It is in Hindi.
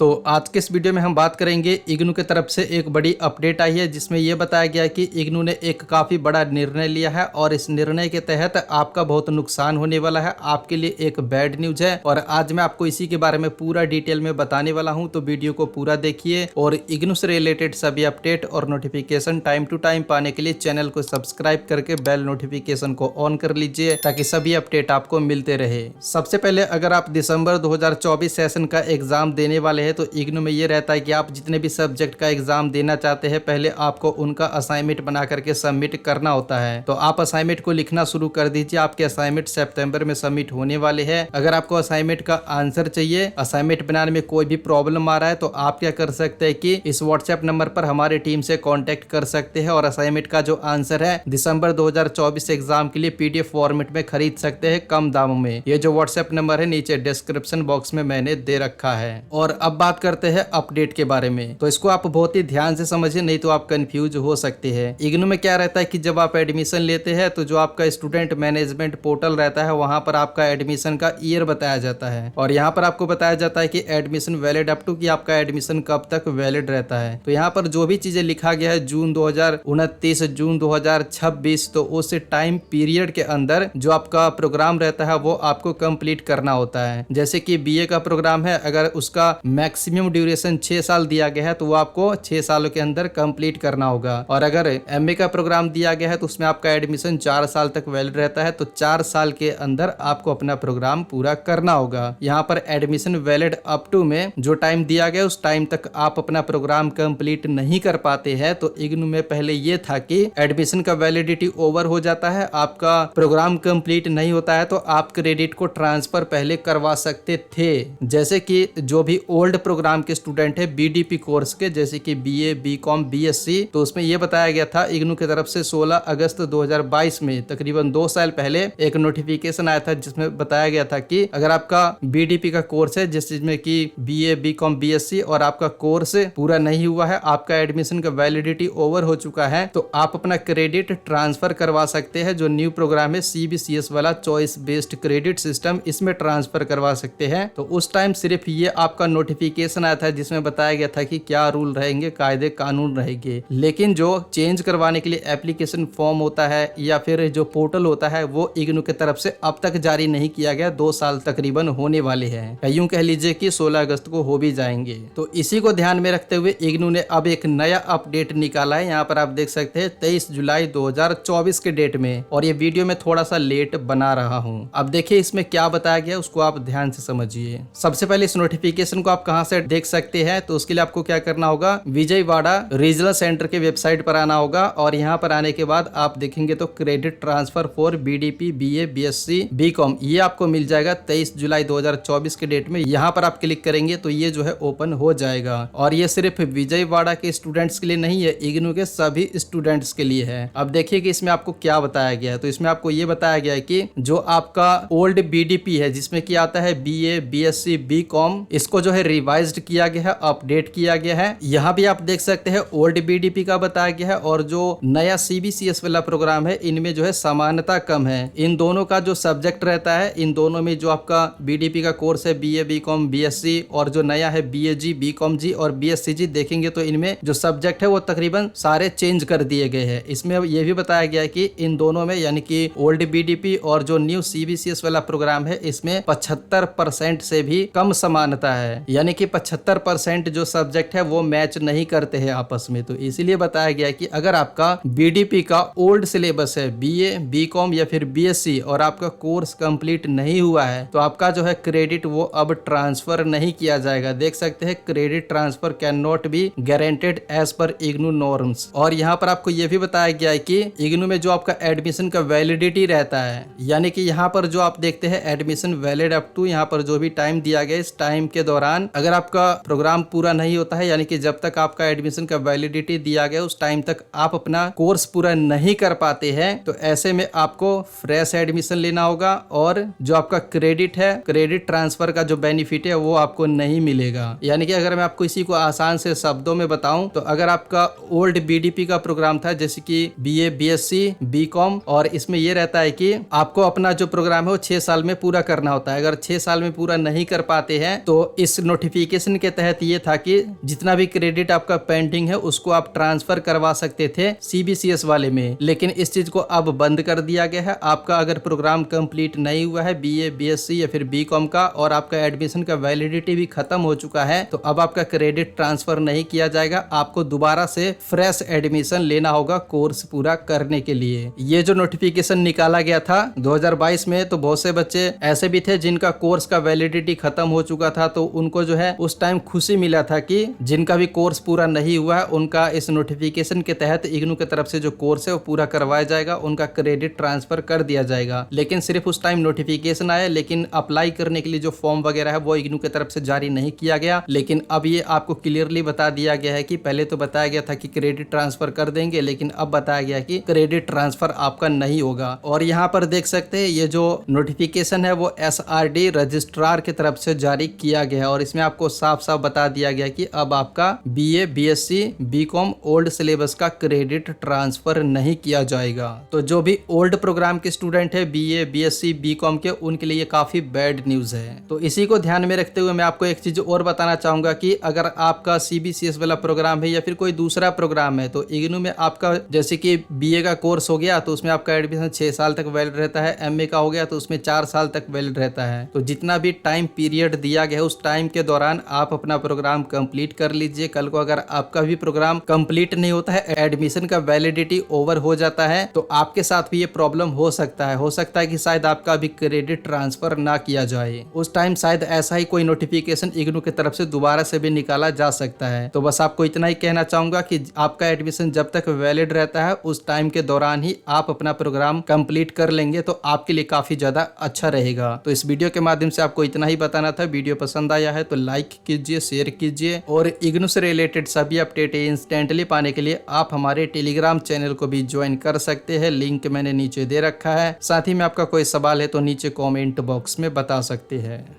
तो आज के इस वीडियो में हम बात करेंगे इग्नू की तरफ से एक बड़ी अपडेट आई है जिसमें यह बताया गया है कि इग्नू ने एक काफ़ी बड़ा निर्णय लिया है और इस निर्णय के तहत आपका बहुत नुकसान होने वाला है। आपके लिए एक बैड न्यूज है और आज मैं आपको इसी के बारे में पूरा डिटेल में बताने वाला हूं, तो वीडियो को पूरा देखिए और इग्नू से रिलेटेड सभी अपडेट और नोटिफिकेशन टाइम टू टाइम पाने के लिए चैनल को सब्सक्राइब करके बेल नोटिफिकेशन को ऑन कर लीजिए ताकि सभी अपडेट आपको मिलते रहे। सबसे पहले अगर आप दिसंबर 2024 सेशन का एग्जाम देने वाले तो इग्नू में ये रहता है कि आप जितने भी सब्जेक्ट का एग्जाम देना चाहते हैं पहले आपको उनका असाइनमेंट बना करके सबमिट करना होता है। तो आप असाइनमेंट को लिखना शुरू कर दीजिए। आपके असाइनमेंट सितंबर में सबमिट होने वाले हैं। अगर आपको असाइनमेंट का आंसर चाहिए, असाइनमेंट बनाने में कोई भी प्रॉब्लम आ रहा है, तो आप क्या कर सकते हैं कि इस व्हाट्सएप नंबर पर हमारी टीम से कॉन्टेक्ट कर सकते हैं और असाइनमेंट का जो आंसर है दिसंबर 2024 एग्जाम के लिए पीडीएफ फॉर्मेट में खरीद सकते हैं कम दामों में। ये जो व्हाट्सएप नंबर है नीचे डिस्क्रिप्शन बॉक्स में मैंने दे रखा है। और अब बात करते हैं अपडेट के बारे में, तो इसको आप बहुत ही ध्यान से समझिए, नहीं तो आप कंफ्यूज हो सकते हैं। इग्नू में क्या रहता है कि जब आप एडमिशन लेते हैं तो जो आपका स्टूडेंट मैनेजमेंट पोर्टल रहता है वहां पर आपका एडमिशन का ईयर बताया जाता है और यहाँ पर आपको बताया जाता है कि एडमिशन वैलिड अप टू कि आपका एडमिशन कब तक वैलिड रहता है। तो यहाँ पर जो भी चीजें लिखा गया है जून 2029 जून 2026, तो उस टाइम पीरियड के अंदर जो आपका प्रोग्राम रहता है वो आपको कंप्लीट करना होता है। जैसे कि बीए का प्रोग्राम है, अगर उसका मैक्सिमम ड्यूरेशन 6 साल दिया गया है तो वो आपको 6 सालों के अंदर कंप्लीट करना होगा। और अगर एमए का प्रोग्राम दिया गया है तो उसमें आपका एडमिशन 4 साल तक वैलिड रहता है, तो 4 साल के अंदर आपको अपना प्रोग्राम पूरा करना होगा। यहाँ पर एडमिशन वैलिड अप टू में जो टाइम दिया गया उस टाइम तक आप अपना प्रोग्राम कंप्लीट नहीं कर पाते हैं तो इग्नू में पहले ये था कि एडमिशन का वैलिडिटी ओवर हो जाता है, आपका प्रोग्राम कंप्लीट नहीं होता है तो आप क्रेडिट को ट्रांसफर पहले करवा सकते थे। जैसे कि जो भी ओल्ड प्रोग्राम के स्टूडेंट है बीडीपी कोर्स के, जैसे कि बीए बीकॉम बीएससी, तो उसमें यह बताया गया था इग्नू की तरफ से 16 अगस्त 2022 में तकरीबन 2 साल पहले एक नोटिफिकेशन आया था जिसमें बताया गया था कि अगर आपका बीडीपी का कोर्स है जिसमें कि बीए बीकॉम बीएससी और आपका कोर्स पूरा नहीं हुआ है, आपका एडमिशन का वैलिडिटी ओवर हो चुका है, तो आप अपना क्रेडिट ट्रांसफर करवा सकते हैं। जो न्यू प्रोग्राम है सीबीसीएस वाला चॉइस बेस्ड क्रेडिट सिस्टम, इसमें ट्रांसफर करवा सकते हैं। तो उस टाइम सिर्फ ये आपका नोटिफिकेशन आया था जिसमें बताया गया था कि क्या रूल रहेंगे, कायदे कानून रहेंगे, लेकिन जो चेंज करवाने के लिए एप्लीकेशन फॉर्म होता है या फिर जो पोर्टल होता है वो इग्नू की तरफ से अब तक जारी नहीं किया गया। 2 साल तकरीबन होने वाले हैं, यूं कह लीजिए कि 16 अगस्त को हो भी जाएंगे। तो इसी को ध्यान में रखते हुए इग्नू ने अब एक नया अपडेट निकाला है। यहाँ पर आप देख सकते हैं 23 जुलाई 2024 के डेट में, और ये वीडियो में थोड़ा सा लेट बना रहा हूँ। अब देखिए इसमें क्या बताया गया उसको आप ध्यान से समझिए। सबसे पहले इस नोटिफिकेशन को आप कहां से देख सकते हैं, तो उसके लिए आपको क्या करना होगा, विजयवाड़ा रीजनल सेंटर के वेबसाइट पर आना होगा और यहाँ पर आने के बाद आप देखेंगे तो credit transfer for BDP BA BSc BCom ये आपको मिल जाएगा 23 जुलाई 2024 के डेट में। यहाँ पर आप क्लिक करेंगे तो ये जो है ओपन हो जाएगा और ये सिर्फ विजयवाड़ा के स्टूडेंट्स के लिए नहीं है, इग्नू के सभी स्टूडेंट्स के लिए है। अब देखिए कि इसमें आपको क्या बताया गया है, तो इसमें आपको ये बताया गया है कि जो आपका ओल्ड बीडीपी है जिसमें कि आता है बीए बीएससी बीकॉम, इसको जो है रिवाइज्ड किया गया है, अपडेट किया गया है। यहाँ भी आप देख सकते हैं ओल्ड बीडीपी का बताया गया है और जो नया सीबीसीएस वाला प्रोग्राम है इनमें जो है समानता कम है। इन दोनों का जो सब्जेक्ट रहता है, इन दोनों में जो आपका बीडीपी का कोर्स है बीए बीकॉम बीएससी और जो नया है बीएजी बीकॉम जी और बीएससी जी, देखेंगे तो इनमें जो सब्जेक्ट है वो तकरीबन सारे चेंज कर दिए गए हैं। इसमें यह भी बताया गया है कि इन दोनों में यानी कि ओल्ड बीडीपी और जो न्यू सीबीसीएस वाला प्रोग्राम है इसमें 75% से भी कम समानता है, यानी कि 75% जो सब्जेक्ट है वो मैच नहीं करते हैं आपस में। तो इसीलिए बताया गया कि अगर आपका बीडीपी का ओल्ड सिलेबस है बीए बीकॉम या फिर बीएससी और आपका कोर्स कंप्लीट नहीं हुआ है तो आपका जो है क्रेडिट वो अब ट्रांसफर नहीं किया जाएगा। देख सकते हैं credit transfer can not be guaranteed as per IGNOU norms. और यहाँ पर आपको यह भी बताया गया है कि इग्नू में जो आपका एडमिशन का वैलिडिटी रहता है, यानी कि यहाँ पर जो आप देखते हैं एडमिशन वैलिड अप टू, यहाँ पर जो भी टाइम दिया गया इस टाइम के दौरान अगर आपका प्रोग्राम पूरा नहीं होता है, यानी कि जब तक आपका एडमिशन का वैलिडिटी दिया गया उस टाइम तक आप अपना कोर्स पूरा नहीं कर पाते हैं, तो ऐसे में आपको फ्रेश एडमिशन लेना होगा और जो आपका क्रेडिट है, क्रेडिट ट्रांसफर का जो बेनिफिट है वो आपको नहीं मिलेगा। यानी कि अगर मैं आपको इसी को आसान से शब्दों में बताऊं तो अगर आपका ओल्ड बीडीपी का प्रोग्राम था जैसे कि बीए बीएससी बीकॉम, और इसमें यह रहता है कि आपको अपना जो प्रोग्राम है वो 6 साल में पूरा करना होता है। अगर 6 साल में पूरा नहीं कर पाते हैं तो इस नोटिफिकेशन के तहत ये था कि जितना भी क्रेडिट आपका पेंडिंग है उसको आप ट्रांसफर करवा सकते थे CBCS वाले में, लेकिन इस चीज को अब बंद कर दिया गया है। आपका अगर प्रोग्राम कंप्लीट नहीं हुआ है BA BSc या फिर BCom का और आपका एडमिशन का वैलिडिटी भी खत्म हो चुका है तो अब आपका क्रेडिट ट्रांसफर नहीं किया जाएगा। आपको दोबारा से फ्रेश एडमिशन लेना होगा कोर्स पूरा करने के लिए। ये जो नोटिफिकेशन निकाला गया था 2022 में, तो बहुत से बच्चे ऐसे भी थे जिनका कोर्स का वैलिडिटी खत्म हो चुका था, तो उनको जो है उस टाइम खुशी मिला था कि जिनका भी कोर्स पूरा नहीं हुआ है उनका इस नोटिफिकेशन के तहत इग्नू की तरफ से जो कोर्स है वो पूरा करवाया जाएगा, उनका क्रेडिट ट्रांसफर कर दिया जाएगा। लेकिन सिर्फ उस टाइम नोटिफिकेशन आया, लेकिन अप्लाई करने के लिए जो फॉर्म वगैरह है वो इग्नू की तरफ से जारी नहीं किया गया। लेकिन अब ये आपको क्लियरली बता दिया गया है कि पहले तो बताया गया था कि क्रेडिट ट्रांसफर कर देंगे, लेकिन अब बताया गया कि क्रेडिट ट्रांसफर आपका नहीं होगा। और यहाँ पर देख सकते हैं ये जो नोटिफिकेशन है वो SRD रजिस्ट्रार की तरफ से जारी किया गया है और इसमें आपको साफ साफ बता दिया गया कि अब आपका BA BSc BCom old syllabus का क्रेडिट ट्रांसफर नहीं किया जाएगा। तो जो भी ओल्ड प्रोग्राम के स्टूडेंट है BA BSc BCom के, उनके लिए काफी बैड न्यूज है। तो इसी को ध्यान में रखते हुए मैं आपको एक चीज और बताना चाहूंगा कि अगर आपका CBCS वाला प्रोग्राम है या फिर कोई दूसरा प्रोग्राम है तो इग्नू में आपका जैसे कि BA का कोर्स हो गया तो उसमें आपका एडमिशन 6 साल तक वैलिड रहता है, MA का हो गया तो उसमें 4 साल तक वैलिड रहता है। तो जितना भी टाइम पीरियड दिया गया है उस टाइम के दौरान आप अपना प्रोग्राम कंप्लीट कर लीजिए। कल को अगर आपका भी प्रोग्राम कंप्लीट नहीं होता है, एडमिशन का वैलिडिटी ओवर हो जाता है, तो आपके साथ भी ये प्रॉब्लम हो सकता है। हो सकता है कि शायद आपका भी क्रेडिट ट्रांसफर ना किया जाए, उस टाइम शायद ऐसा ही कोई नोटिफिकेशन इग्नू की तरफ से दोबारा से भी निकाला जा सकता है। तो बस आपको इतना ही कहना चाहूंगा कि आपका एडमिशन जब तक वैलिड रहता है उस टाइम के दौरान ही आप अपना प्रोग्राम कंप्लीट कर लेंगे तो आपके लिए काफी ज्यादा अच्छा रहेगा। तो इस वीडियो के माध्यम से आपको इतना ही बताना था। वीडियो पसंद आया है तो लाइक कीजिए, शेयर कीजिए और इग्नू से रिलेटेड सभी अपडेट इंस्टेंटली पाने के लिए आप हमारे टेलीग्राम चैनल को भी ज्वाइन कर सकते हैं। लिंक मैंने नीचे दे रखा है। साथ ही में आपका कोई सवाल है तो नीचे कॉमेंट बॉक्स में बता सकते हैं।